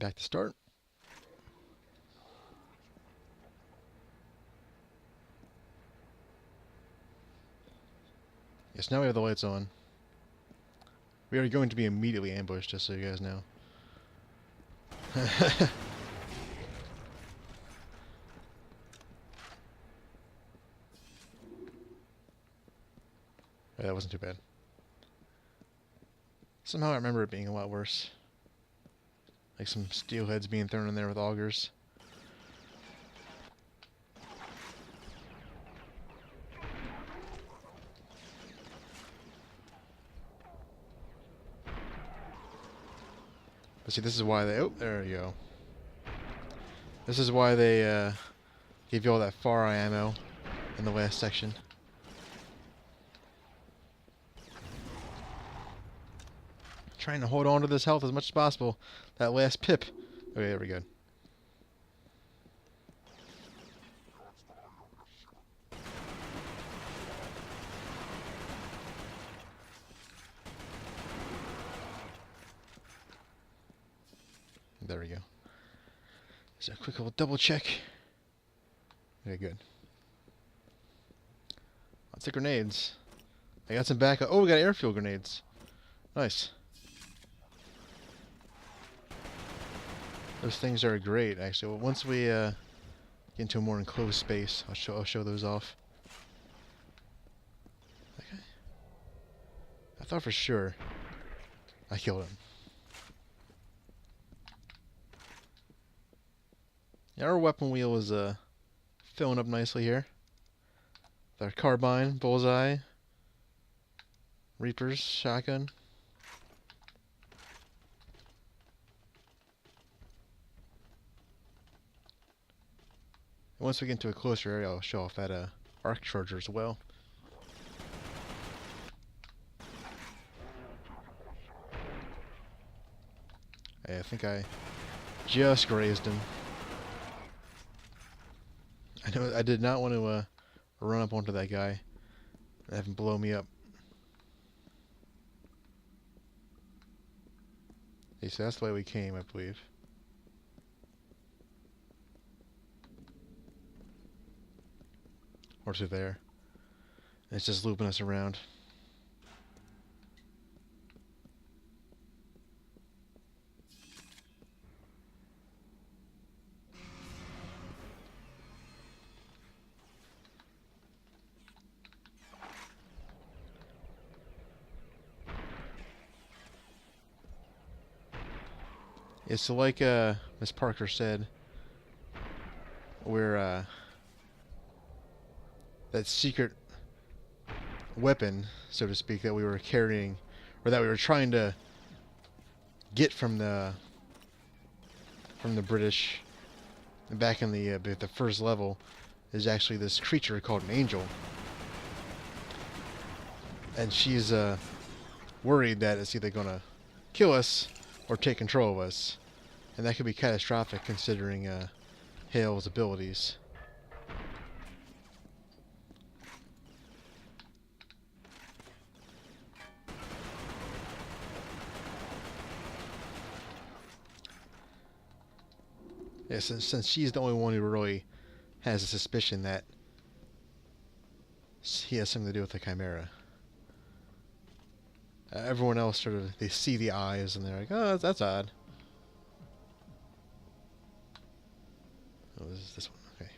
Back to start. Yes, now we have the lights on. We are going to be immediately ambushed, just so you guys know. Yeah, that wasn't too bad. Somehow I remember it being a lot worse. Like some steelheads being thrown in there with augers. But see, this is why they... Oh, there you go. This is why they gave you all that far-eye ammo in the last section. Trying to hold on to this health as much as possible. That last pip. Okay, there we go. There we go. So a quick little double check. Okay, good. Lots of grenades. I got some backup. Oh, we got airfield grenades. Nice. Those things are great, actually. Well, once we get into a more enclosed space, I'll show those off. Okay. I thought for sure I killed him. Yeah, our weapon wheel is filling up nicely here. With our carbine, bullseye, reapers, shotgun. And once we get into a closer area, I'll show off that arc charger as well. Hey, I think I just grazed him. I know I did not want to run up onto that guy and have him blow me up. Hey, so that's the way we came, I believe. Or through there. And it's just looping us around. Yeah, so like Miss Parker said, we're that secret weapon, so to speak, that we were carrying, or that we were trying to get from the British back in the first level, is actually this creature called an angel, and she's worried that it's either gonna kill us or take control of us, and that could be catastrophic considering Hale's abilities. Yeah, since she's the only one who really has a suspicion that he has something to do with the Chimera. Everyone else sort of, they see the eyes and they're like, oh, that's odd. Oh, this one. Okay.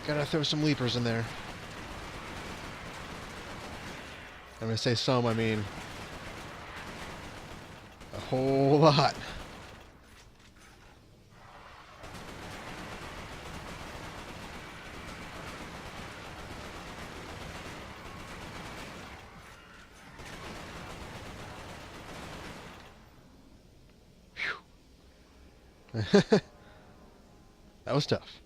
Gotta throw some leapers in there. I'm gonna say some, I mean a whole lot. That was tough.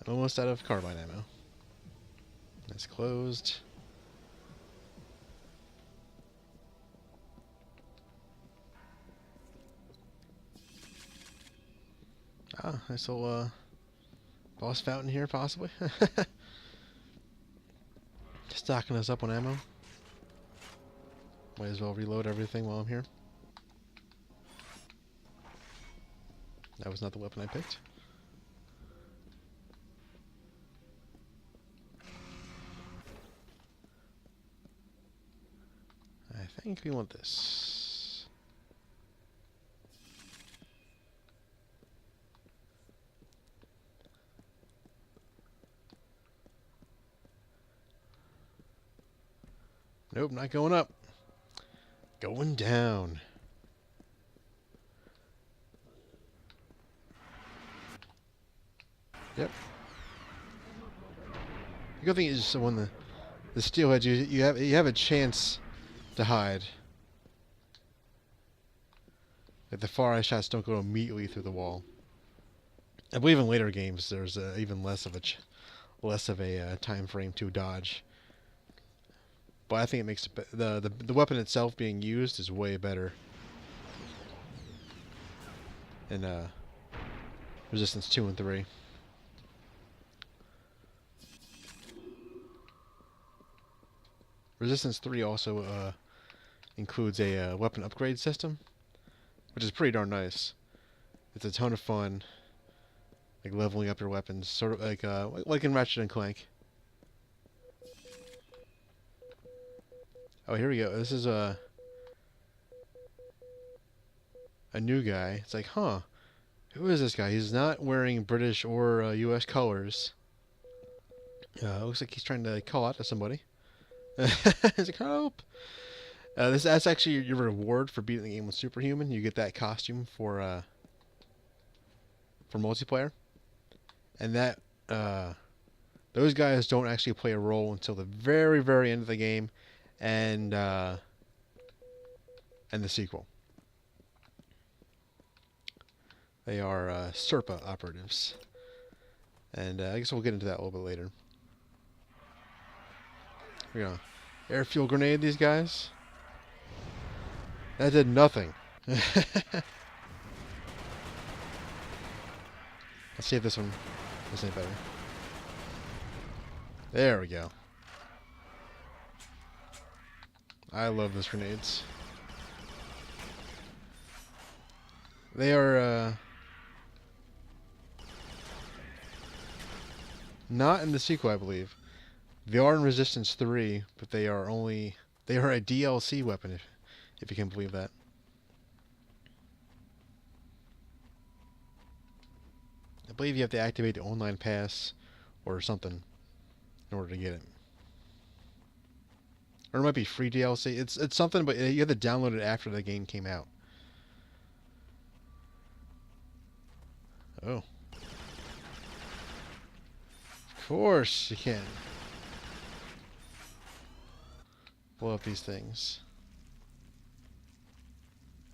I'm almost out of carbine ammo. It's closed. Ah, nice little boss fountain here, possibly. Stocking us up on ammo. Might as well reload everything while I'm here. That was not the weapon I picked. I think we want this. Nope, not going up. Going down. Yep. The good thing is when the steelheads, you have a chance to hide. Like the far eye shots don't go immediately through the wall. I believe in later games there's even less of a time frame to dodge. But I think it makes the weapon itself being used is way better in Resistance 2 and 3. Resistance 3 also includes a weapon upgrade system, which is pretty darn nice. It's a ton of fun, like leveling up your weapons, sort of like in Ratchet and Clank. Oh, here we go. This is a new guy. It's like, huh, who is this guy? He's not wearing British or U.S. colors. Looks like he's trying to call out to somebody. He's like, help! That's actually your reward for beating the game with Superhuman. You get that costume for multiplayer, and that those guys don't actually play a role until the very, very end of the game, and the sequel. They are Serpa operatives, and I guess we'll get into that a little bit later. We're gonna air fuel grenade these guys. That did nothing. Let's see if this one is any better. There we go. I love those grenades. They are not in the sequel, I believe. They are in Resistance 3, but they are a DLC weapon, if you can believe that. I believe you have to activate the online pass or something in order to get it. Or it might be free DLC. It's something, but you have to download it after the game came out. Oh. Of course you can. Blow up these things.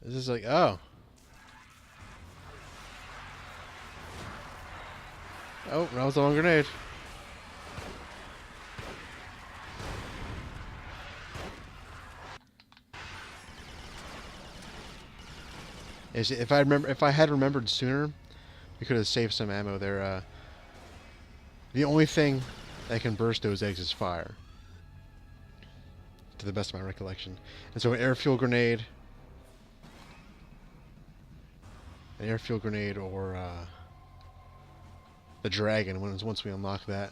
This is like, oh. Oh, that was the wrong grenade. If I had remembered sooner, we could have saved some ammo there. The only thing that can burst those eggs is fire, to the best of my recollection. And so an air fuel grenade, or the dragon once we unlock that.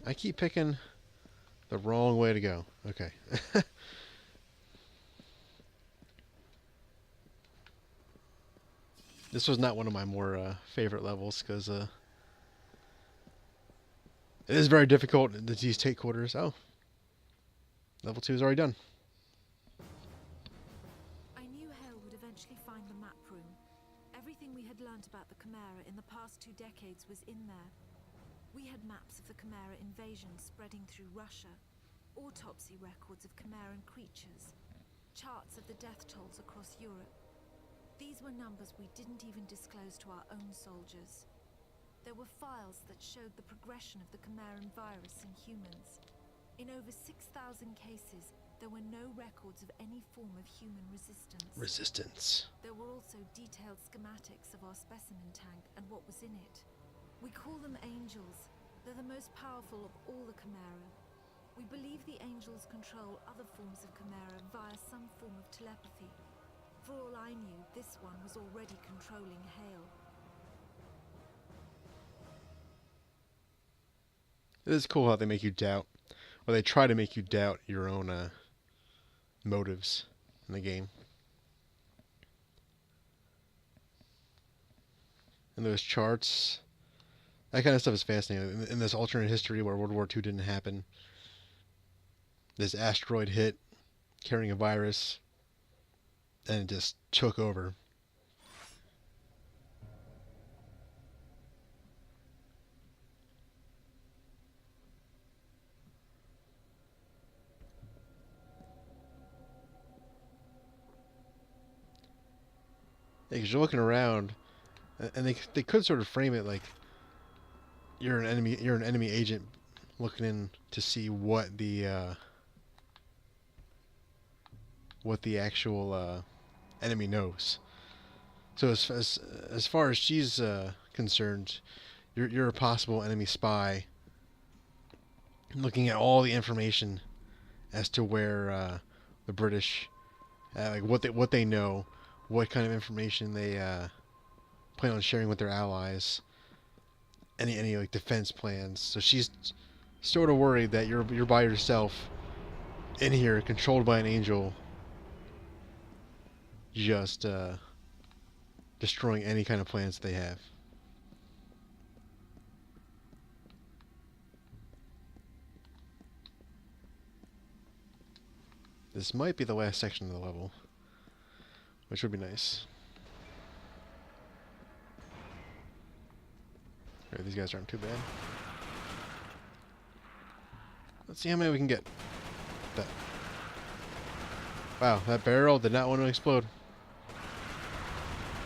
I keep picking the wrong way to go. Okay. This was not one of my more favorite levels because it is very difficult in these take quarters. Oh, level 2 is already done. I knew Hale would eventually find the map room. Everything we had learnt about the Chimera in the past 2 decades was in there. We had maps of the Chimera invasion spreading through Russia, autopsy records of Chimeran creatures, charts of the death tolls across Europe. These were numbers we didn't even disclose to our own soldiers. There were files that showed the progression of the Chimeran virus in humans. In over 6,000 cases, There were no records of any form of human resistance. Resistance. There were also detailed schematics of our specimen tank and what was in it. We call them Angels. They're the most powerful of all the Chimera. We believe the Angels control other forms of Chimera via some form of telepathy. For all I knew, this one was already controlling Hale. It is cool how they make you doubt, or they try to make you doubt your own motives in the game. And those charts, that kind of stuff is fascinating. In this alternate history where World War II didn't happen, this asteroid hit carrying a virus, and it just took over. Because you're looking around, and they could sort of frame it like you're an enemy agent looking in to see what the actual enemy knows. So as far as she's concerned, you're a possible enemy spy, looking at all the information as to where the British, like what they know, what kind of information they plan on sharing with their allies, any like defense plans. So she's sort of worried that you're by yourself in here, controlled by an angel, just destroying any kind of plans they have. This might be the last section of the level, which would be nice. Alright, these guys aren't too bad. Let's see how many we can get. That. Wow, that barrel did not want to explode.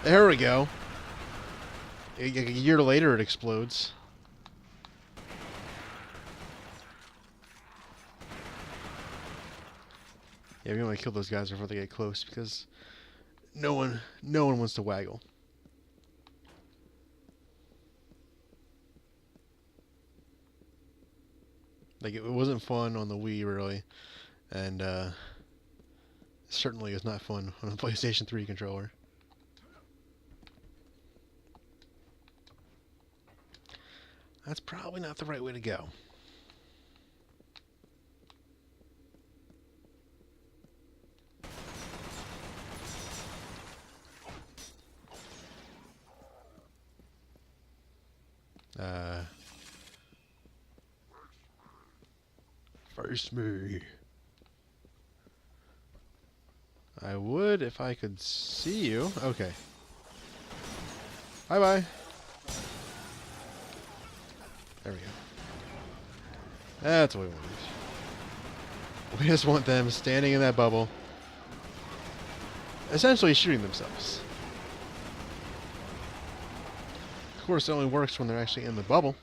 There we go. A year later it explodes. Yeah, we want to kill those guys before they get close, because no one wants to waggle. Like, it wasn't fun on the Wii, really, and certainly is not fun on a PlayStation 3 controller. That's probably not the right way to go. Face me. I would if I could see you. Okay. Bye-bye. There we go. That's what we want. We just want them standing in that bubble, essentially shooting themselves. Of course, it only works when they're actually in the bubble.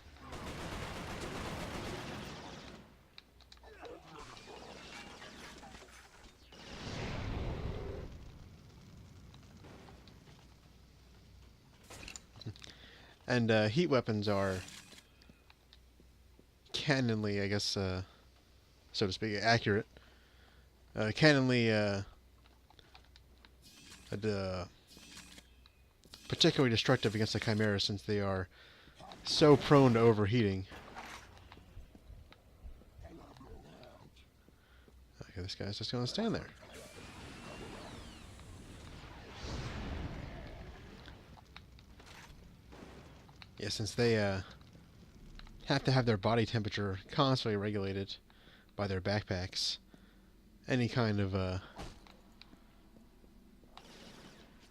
And heat weapons are canonly, I guess, so to speak, accurate. Canonly particularly destructive against the Chimera, since they are so prone to overheating. Okay, this guy's just going to stand there. Yeah, since they have to have their body temperature constantly regulated by their backpacks, any kind of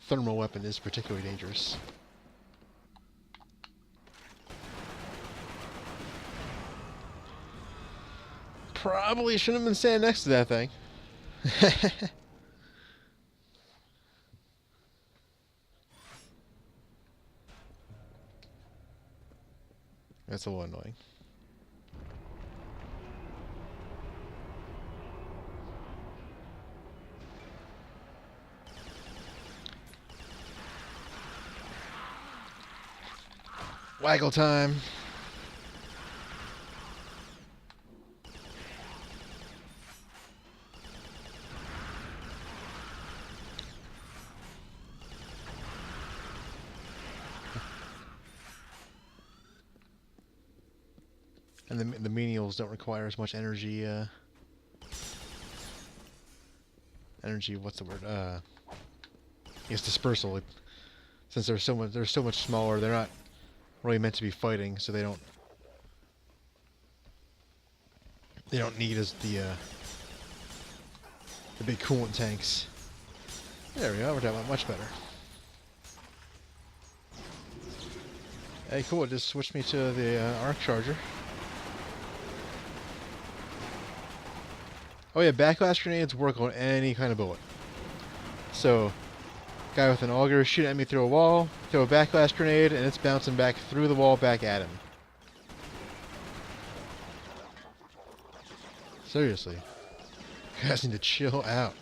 thermal weapon is particularly dangerous. Probably shouldn't have been standing next to that thing. That's a little annoying. Waggle time. And the menials don't require as much energy. Energy. What's the word? I guess dispersal. Since they're so much smaller, they're not really meant to be fighting, so they don't need as the big coolant tanks. There we go. We're doing much better. Hey, cool. It just switched me to the arc charger. Oh yeah, backlash grenades work on any kind of bullet. So, guy with an auger shooting at me through a wall, throw a backlash grenade, and it's bouncing back through the wall back at him. Seriously. You guys need to chill out.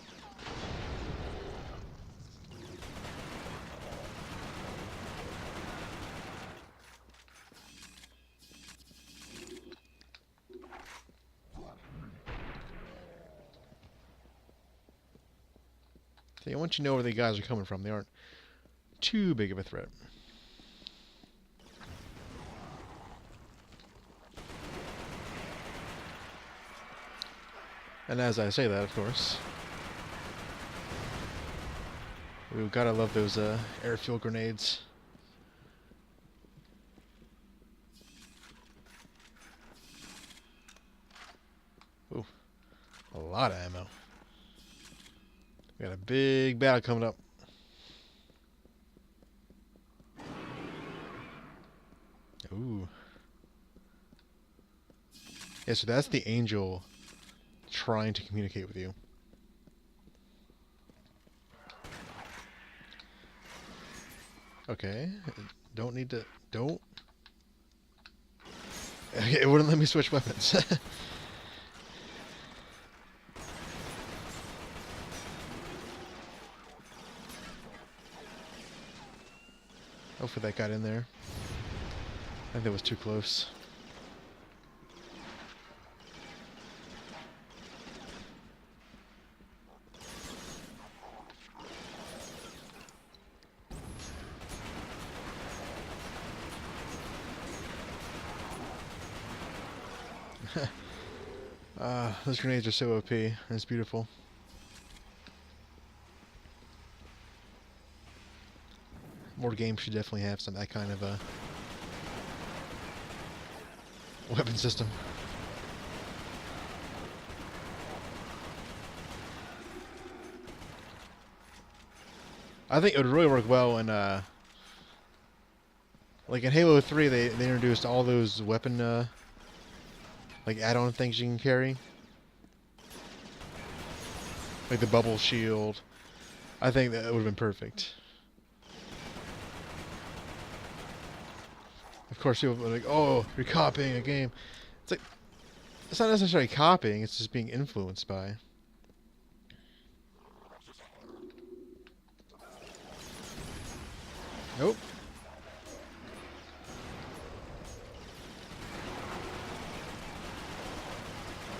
See, once you know where the guys are coming from, they aren't too big of a threat. And as I say that, of course, we've gotta love those airfield grenades. Ooh, a lot of ammo. We got a big battle coming up. Ooh. Yeah, so that's the angel trying to communicate with you. Okay. Don't need to... Don't... Okay, it wouldn't let me switch weapons. Hopefully that got in there. I think that was too close. Those grenades are so OP. It's beautiful. More games should definitely have some that kind of weapon system. I think it would really work well in like in Halo 3 they introduced all those weapon like add-on things you can carry. Like the bubble shield. I think that would have been perfect. Of course, people are like, "Oh, you're copying a game." It's like, it's not necessarily copying; it's just being influenced by. Nope.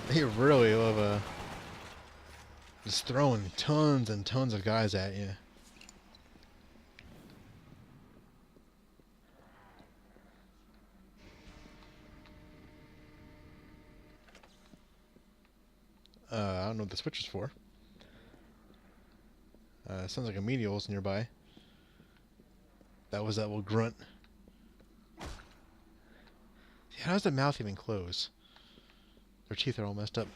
They really love just throwing tons and tons of guys at you. I don't know what the switch is for. Sounds like a Meteor's nearby. That was that little grunt. How does the mouth even close? Their teeth are all messed up.